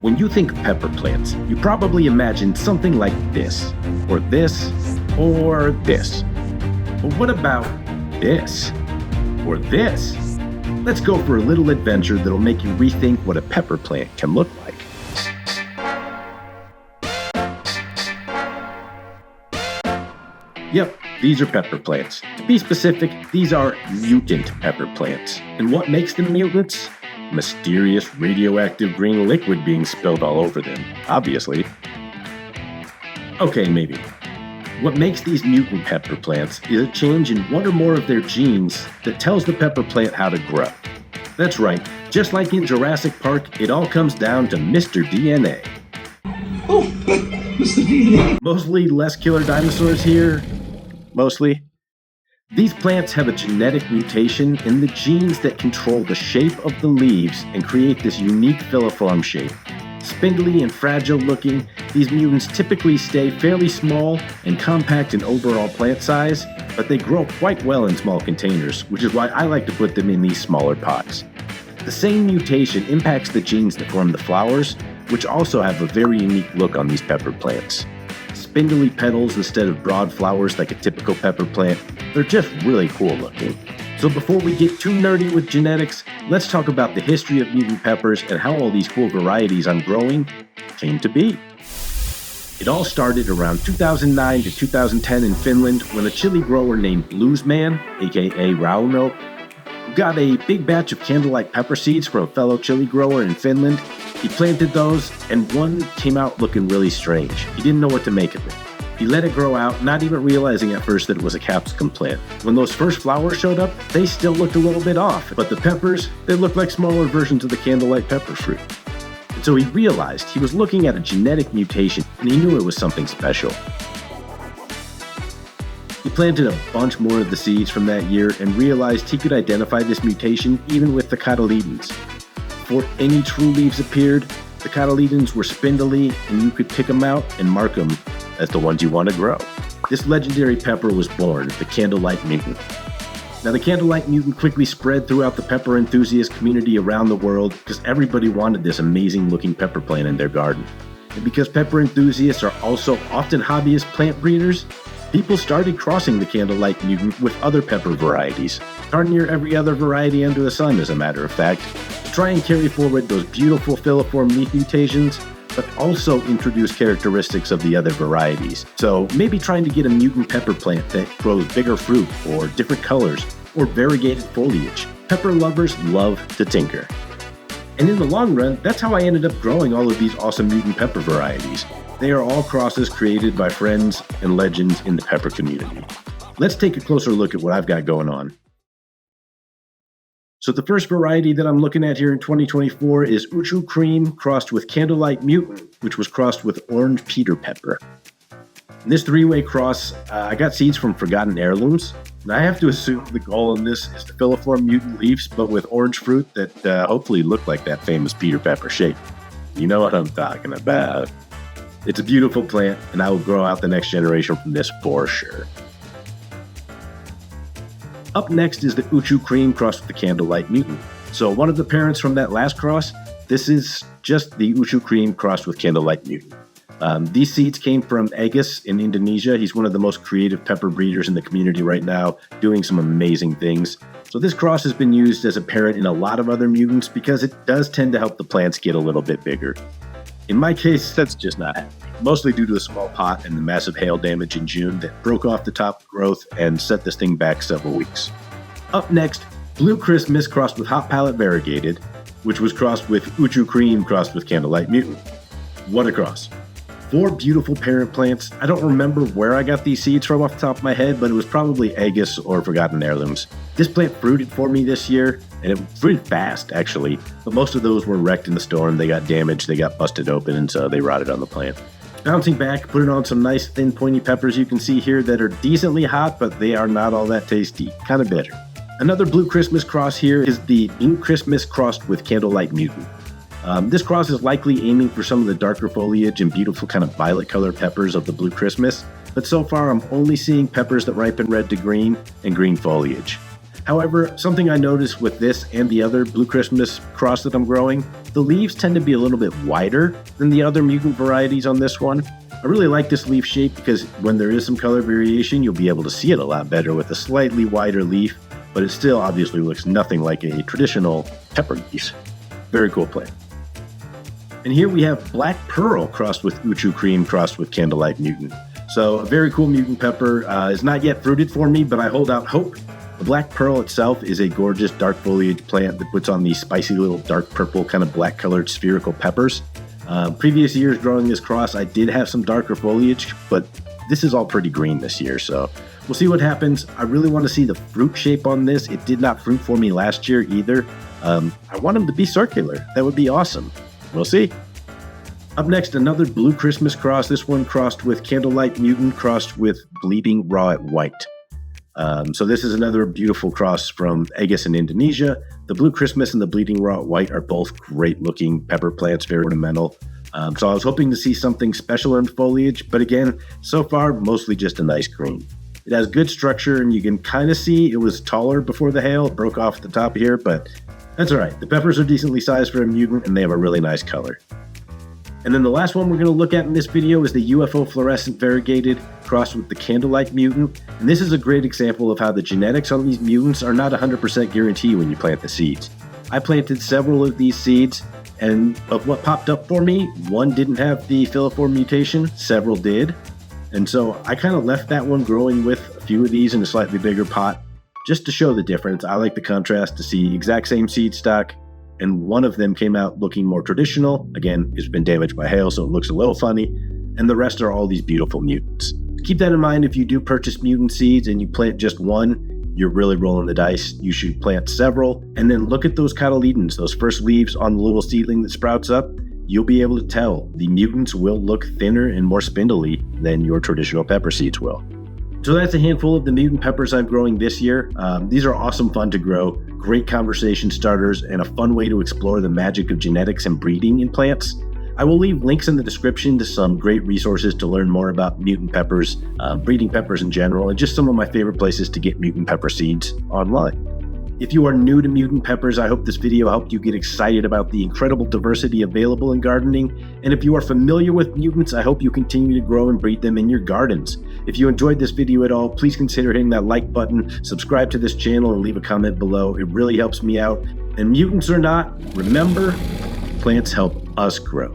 When you think pepper plants, you probably imagine something like this, or this, or this. But what about this, or this? Let's go for a little adventure that'll make you rethink what a pepper plant can look like. Yep, these are pepper plants. To be specific, these are mutant pepper plants. And what makes them mutants? Mysterious radioactive green liquid being spilled all over them, obviously. Okay, maybe. What makes these mutant pepper plants is a change in one or more of their genes that tells the pepper plant how to grow. That's right, just like in Jurassic Park, it all comes down to Mr. DNA. Oh, Mr. DNA. Mostly less killer dinosaurs here. Mostly. These plants have a genetic mutation in the genes that control the shape of the leaves and create this unique filiform shape. Spindly and fragile looking, these mutants typically stay fairly small and compact in overall plant size, but they grow quite well in small containers, which is why I like to put them in these smaller pots. The same mutation impacts the genes that form the flowers, which also have a very unique look on these pepper plants. Spindly petals instead of broad flowers like a typical pepper plant. They're just really cool looking. So before we get too nerdy with genetics, let's talk about the history of mutant peppers and how all these cool varieties I'm growing came to be. It all started around 2009 to 2010 in Finland when a chili grower named Bluesman, aka Rauno, got a big batch of candlelight pepper seeds from a fellow chili grower in Finland. He planted those, and one came out looking really strange. He didn't know what to make of it. He let it grow out, not even realizing at first that it was a capsicum plant. When those first flowers showed up, they still looked a little bit off, but the peppers, they looked like smaller versions of the candlelight pepper fruit. And so he realized he was looking at a genetic mutation, and he knew it was something special. He planted a bunch more of the seeds from that year and realized he could identify this mutation even with the cotyledons. Before any true leaves appeared, the cotyledons were spindly and you could pick them out and mark them as the ones you want to grow. This legendary pepper was born, the candlelight mutant. Now the candlelight mutant quickly spread throughout the pepper enthusiast community around the world because everybody wanted this amazing looking pepper plant in their garden. And because pepper enthusiasts are also often hobbyist plant breeders, people started crossing the candlelight mutant with other pepper varieties, darn near every other variety under the sun as a matter of fact, to try and carry forward those beautiful filiform leaf mutations, but also introduce characteristics of the other varieties. So maybe trying to get a mutant pepper plant that grows bigger fruit, or different colors, or variegated foliage. Pepper lovers love to tinker. And in the long run, that's how I ended up growing all of these awesome mutant pepper varieties. They are all crosses created by friends and legends in the pepper community. Let's take a closer look at what I've got going on. So the first variety that I'm looking at here in 2024 is Uchu Cream crossed with Candlelight Mutant, which was crossed with Orange Peter Pepper. In this three-way cross, I got seeds from Forgotten Heirlooms, and I have to assume the goal in this is to filiform mutant leaves, but with orange fruit that hopefully look like that famous Peter Pepper shape. You know what I'm talking about. It's a beautiful plant, and I will grow out the next generation from this for sure. Up next is the Uchu Cream crossed with the Candlelight Mutant. So one of the parents from that last cross, this is just the Uchu Cream crossed with Candlelight Mutant. These seeds came from Agus in Indonesia. He's one of the most creative pepper breeders in the community right now, doing some amazing things. So this cross has been used as a parent in a lot of other mutants because it does tend to help the plants get a little bit bigger. In my case, that's just not happening, mostly due to the small pot and the massive hail damage in June that broke off the top growth and set this thing back several weeks. Up next, Blue Christmas crossed with Hot Palette Variegated, which was crossed with Uchu Cream crossed with Candlelight Mutant. What a cross. 4 beautiful parent plants. I don't remember where I got these seeds from off the top of my head, but it was probably Agus or Forgotten Heirlooms. This plant fruited for me this year, and it fruited fast, actually, but most of those were wrecked in the storm. They got damaged, they got busted open, and so they rotted on the plant. Bouncing back, putting on some nice thin pointy peppers you can see here that are decently hot, but they are not all that tasty. Kind of bitter. Another Blue Christmas cross here is the Blue Christmas crossed with Candlelight Mutant. This cross is likely aiming for some of the darker foliage and beautiful kind of violet colored peppers of the Blue Christmas, but so far I'm only seeing peppers that ripen red to green and green foliage. However, something I noticed with this and the other Blue Christmas cross that I'm growing, the leaves tend to be a little bit wider than the other mutant varieties on this one. I really like this leaf shape because when there is some color variation, you'll be able to see it a lot better with a slightly wider leaf, but it still obviously looks nothing like a traditional pepper leaf. Very cool plant. And here we have Black Pearl crossed with Uchu Cream crossed with Candlelight Mutant. So a very cool mutant pepper. Is not yet fruited for me, but I hold out hope. The Black Pearl itself is a gorgeous dark foliage plant that puts on these spicy little dark purple kind of black colored spherical peppers. Previous years growing this cross, I did have some darker foliage, but this is all pretty green this year, so we'll see what happens. I really want to see the fruit shape on this. It did not fruit for me last year either. I want them to be circular. That would be awesome. We'll see. Up next, another Blue Christmas cross. This one crossed with Candlelight Mutant, crossed with Bleeding Raw at White. So this is another beautiful cross from Aegis in Indonesia. The Blue Christmas and the Bleeding Raw at White are both great looking pepper plants, very ornamental. So I was hoping to see something special in foliage, but again, so far, mostly just a nice green. It has good structure, and you can kind of see it was taller before the hail. It broke off the top here, but that's all right. The peppers are decently sized for a mutant, and they have a really nice color. And then the last one we're going to look at in this video is the UFO Fluorescent Variegated crossed with the Candlelight Mutant. And this is a great example of how the genetics on these mutants are not 100% guaranteed when you plant the seeds. I planted several of these seeds, and of what popped up for me, one didn't have the filiform mutation, several did. And so I kind of left that one growing with a few of these in a slightly bigger pot, just to show the difference. I like the contrast to see exact same seed stock, and one of them came out looking more traditional. Again, it's been damaged by hail, so it looks a little funny, and the rest are all these beautiful mutants. Keep that in mind if you do purchase mutant seeds and you plant just one, you're really rolling the dice. You should plant several, and then look at those cotyledons, those first leaves on the little seedling that sprouts up. You'll be able to tell the mutants will look thinner and more spindly than your traditional pepper seeds will. So that's a handful of the mutant peppers I'm growing this year. These are awesome fun to grow, great conversation starters, and a fun way to explore the magic of genetics and breeding in plants. I will leave links in the description to some great resources to learn more about mutant peppers, breeding peppers in general, and just some of my favorite places to get mutant pepper seeds online. If you are new to mutant peppers, I hope this video helped you get excited about the incredible diversity available in gardening. And if you are familiar with mutants, I hope you continue to grow and breed them in your gardens. If you enjoyed this video at all, please consider hitting that like button, subscribe to this channel, and leave a comment below. It really helps me out. And mutants or not, remember, plants help us grow.